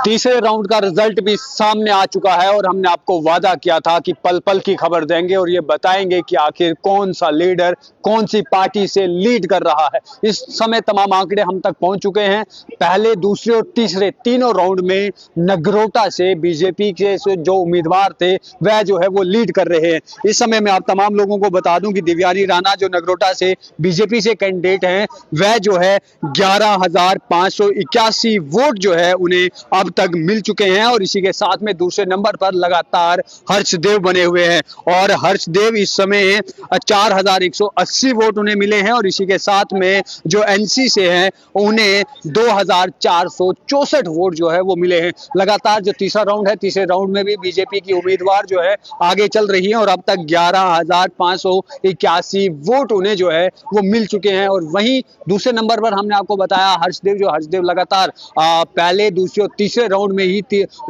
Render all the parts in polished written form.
तीसरे राउंड का रिजल्ट भी सामने आ चुका है और हमने आपको वादा किया था कि पल पल की खबर देंगे और ये बताएंगे कि आखिर कौन सा लीडर कौन सी पार्टी से लीड कर रहा है। इस समय तमाम आंकड़े हम तक पहुंच चुके हैं। पहले, दूसरे और तीसरे तीनों राउंड में नगरोटा से बीजेपी के जो उम्मीदवार थे वह जो है वो लीड कर रहे हैं। इस समय मैं आप तमाम लोगों को बता दूं कि दिव्यानी राणा जो नगरोटा से बीजेपी से कैंडिडेट हैं वह जो है 11,581 वोट जो है उन्हें अब तक मिल चुके हैं और इसी के साथ में दूसरे नंबर पर लगातार हर्षदेव बने हुए हैं और हर्षदेव इस समय 4,180 वोट उन्हें मिले हैं और इसी के साथ में जो एनसी से हैं उन्हें 2,464 वोट जो है वो मिले हैं। लगातार जो तीसरा राउंड है, तीसरे राउंड में भी बीजेपी की उम्मीदवार जो है आगे चल रही है और अब तक 11,581 वोट उन्हें जो है वो मिल चुके हैं। और वहीं दूसरे नंबर पर हमने आपको बताया हर्षदेव लगातार पहले, दूसरे और तीसरे राउंड में ही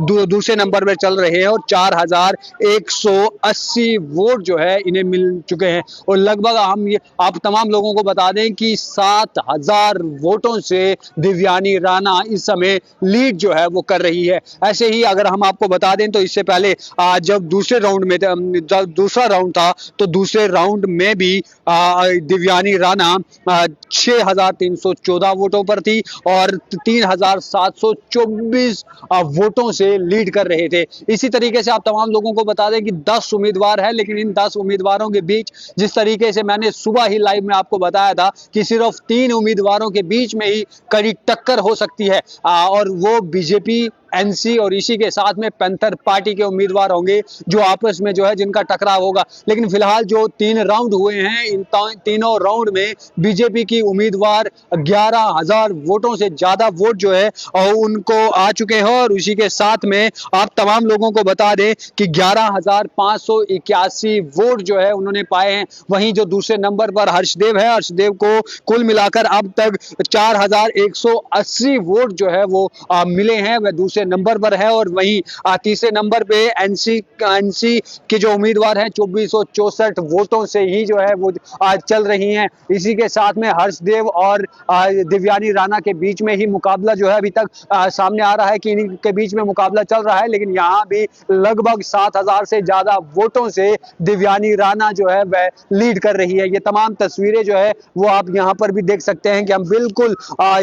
दूसरे नंबर पर चल रहे हैं और 4,180 वोट जो है इन्हें मिल चुके हैं। और लगभग हम ये आप तमाम लोगों को बता दें कि 7,000 वोटों से दिव्यानी राणा इस समय लीड जो है वो कर रही है। ऐसे ही अगर हम आपको बता दें तो इससे पहले जब दूसरे राउंड में जब दूसरा राउंड था तो दूसरे राउंड में भी दिव्यानी राणा 6,314 वोटों पर थी और 3,724 वोटों से लीड कर रहे थे। इसी तरीके से आप तमाम लोगों को बता दें कि 10 उम्मीदवार है, लेकिन इन 10 उम्मीदवारों के बीच जिस तरीके से मैंने सुबह ही लाइव में आपको बताया था कि सिर्फ 3 उम्मीदवारों के बीच में ही कड़ी टक्कर हो सकती है और वो बीजेपी, एनसी और इसी के साथ में पैंथर पार्टी के उम्मीदवार होंगे जो आपस में जो है जिनका टकराव होगा। लेकिन फिलहाल जो 3 राउंड हुए हैं, इन तीनों राउंड में बीजेपी की उम्मीदवार 11,000 वोटों से ज्यादा वोट जो है और उनको आ चुके हैं और उसी के साथ में आप तमाम लोगों को बता दें कि 11,581 वोट जो है उन्होंने पाए हैं। वहीं जो दूसरे नंबर पर हर्षदेव है, हर्षदेव को कुल मिलाकर अब तक 4,180 वोट जो है वो मिले हैं, वह दूसरे नंबर पर है। और वहीं तीसरे नंबर पे एनसी के जो उम्मीदवार हैं 2,464 वोटों से ही जो है वो आज चल रही हैं। इसी के साथ में हर्षदेव और दिव्यानी राणा के बीच में ही मुकाबला जो है अभी तक सामने आ रहा है कि इनके बीच में मुकाबला चल रहा है। लेकिन यहाँ भी लगभग 7,000 से ज्यादा वोटों से दिव्यानी राणा जो है वह लीड कर रही है। ये तमाम तस्वीरें जो है वो आप यहाँ पर भी देख सकते हैं कि हम बिल्कुल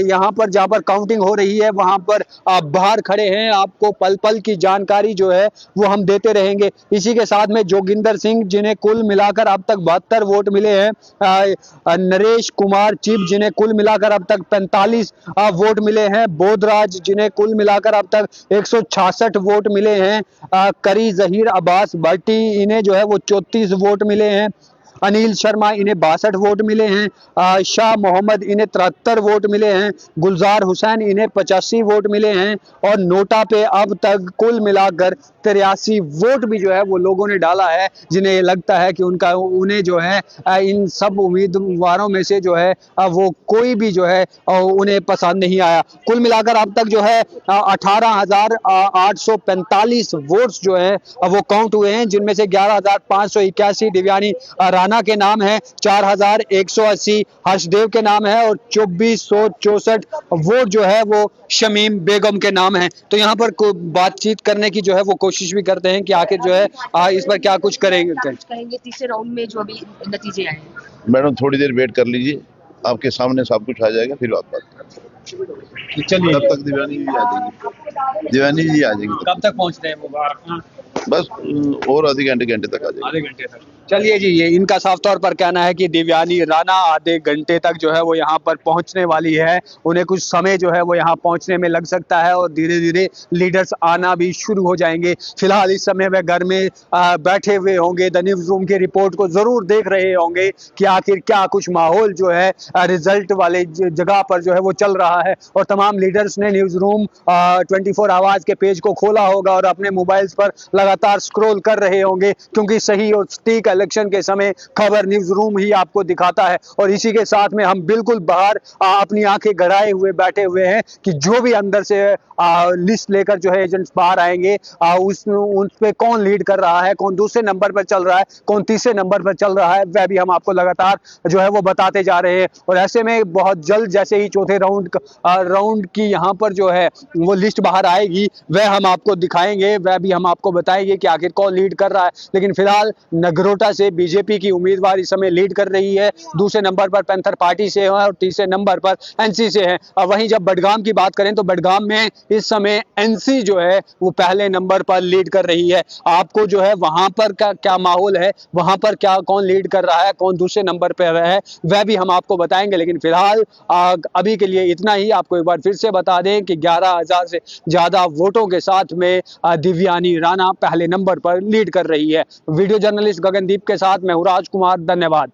यहाँ पर जहाँ पर काउंटिंग हो रही है वहां पर बाहर खड़े हैं। आपको पल पल की जानकारी जो है वो हम देते रहेंगे। इसी के साथ में जोगिंदर सिंह जिन्हें कुल मिलाकर अब तक 72 वोट मिले हैं, नरेश कुमार चिप जिन्हें कुल मिलाकर अब तक 45 वोट मिले हैं, बोधराज जिन्हें कुल मिलाकर अब तक 166 वोट मिले हैं, करी जहीर अब्बास भट्टी इन्हें जो है वो 34 वोट मिले हैं, अनिल शर्मा इन्हें 62 वोट मिले हैं, शाह मोहम्मद इन्हें 73 वोट मिले हैं, गुलजार हुसैन इन्हें 85 वोट मिले हैं और नोटा पे अब तक कुल मिलाकर 83 वोट भी जो है वो लोगों ने डाला है, जिन्हें लगता है कि उन्हें जो है इन सब उम्मीदवारों में से जो है वो कोई भी जो है उन्हें पसंद नहीं आया। कुल मिलाकर अब तक जो है 18,845 वोट्स जो है वो काउंट हुए हैं, जिनमें से 11,581 दिव्यानी राणा के नाम है, 4,180 हर्षदेव के नाम है और 2,464 वोट जो है वो शमीम बेगम के नाम है। तो यहाँ पर बातचीत करने की जो है वो कोशिश भी करते हैं कि आखिर जो है इस पर क्या कुछ करेंगे तीसरे राउंड में जो अभी नतीजे आए हैं। मैडम थोड़ी देर वेट कर लीजिए, आपके सामने सब कुछ आ जाएगा, फिर बात चलिए। तब तक दिव्यानी जी आ जाएगी, दिव्यानी जी आ जाएगी। कब तक पहुँचते हैं वो? बस और आधे घंटे तक आ जाएगी। आधे घंटे तक। चलिए जी, ये इनका साफ तौर पर कहना है कि दिव्यानी राणा आधे घंटे तक जो है वो यहाँ पर पहुँचने वाली है। उन्हें कुछ समय जो है वो यहाँ पहुँचने में लग सकता है और धीरे धीरे लीडर्स आना भी शुरू हो जाएंगे। फिलहाल इस समय वे घर में बैठे हुए होंगे, द न्यूज रूम की रिपोर्ट को जरूर देख रहे होंगे कि आखिर क्या कुछ माहौल जो है रिजल्ट वाले जगह पर जो है वो चल रहा है। और तमाम लीडर्स ने न्यूज रूम 24 आवाज के पेज को खोला होगा और अपने मोबाइल्स पर लगातार स्क्रॉल कर रहे होंगे, क्योंकि सही और सटीक इलेक्शन के समय खबर न्यूज रूम ही आपको दिखाता है। और इसी के साथ में हम बिल्कुल बाहर अपनी आंखें गड़ाए हुए बैठे हुए हैं कि जो भी अंदर से लिस्ट लेकर जो है एजेंट्स बाहर आएंगे, उस पे कौन लीड कर रहा है, कौन दूसरे नंबर पर चल रहा है, कौन तीसरे नंबर पर चल रहा है, वह भी हम आपको लगातार जो है वो बताते जा रहे हैं। और ऐसे में बहुत जल्द जैसे ही चौथे राउंड की यहाँ पर जो है वो लिस्ट बाहर आएगी, वह हम आपको दिखाएंगे, वह भी हम आपको बताएंगे कि आखिर कौन लीड कर रहा है। लेकिन फिलहाल नगरोटा से बीजेपी की उम्मीदवार इस समय लीड कर रही है, दूसरे नंबर पर पैंथर पार्टी से है और तीसरे नंबर पर एनसी से है। वहीं जब बडगाम की बात करें तो बडगाम में इस समय एनसी जो है वो पहले नंबर पर लीड कर रही है। आपको जो है वहां पर क्या माहौल है, वहां पर क्या कौन लीड कर रहा है, कौन दूसरे नंबर पर है, वह भी हम आपको बताएंगे। लेकिन फिलहाल अभी के लिए इतना ही। आपको एक बार फिर से बता दें कि 11,000 से ज्यादा वोटों के साथ में दिव्यानी राणा पहले नंबर पर लीड कर रही है। वीडियो जर्नलिस्ट गगनदीप के साथ मैं हूं राजकुमार, धन्यवाद।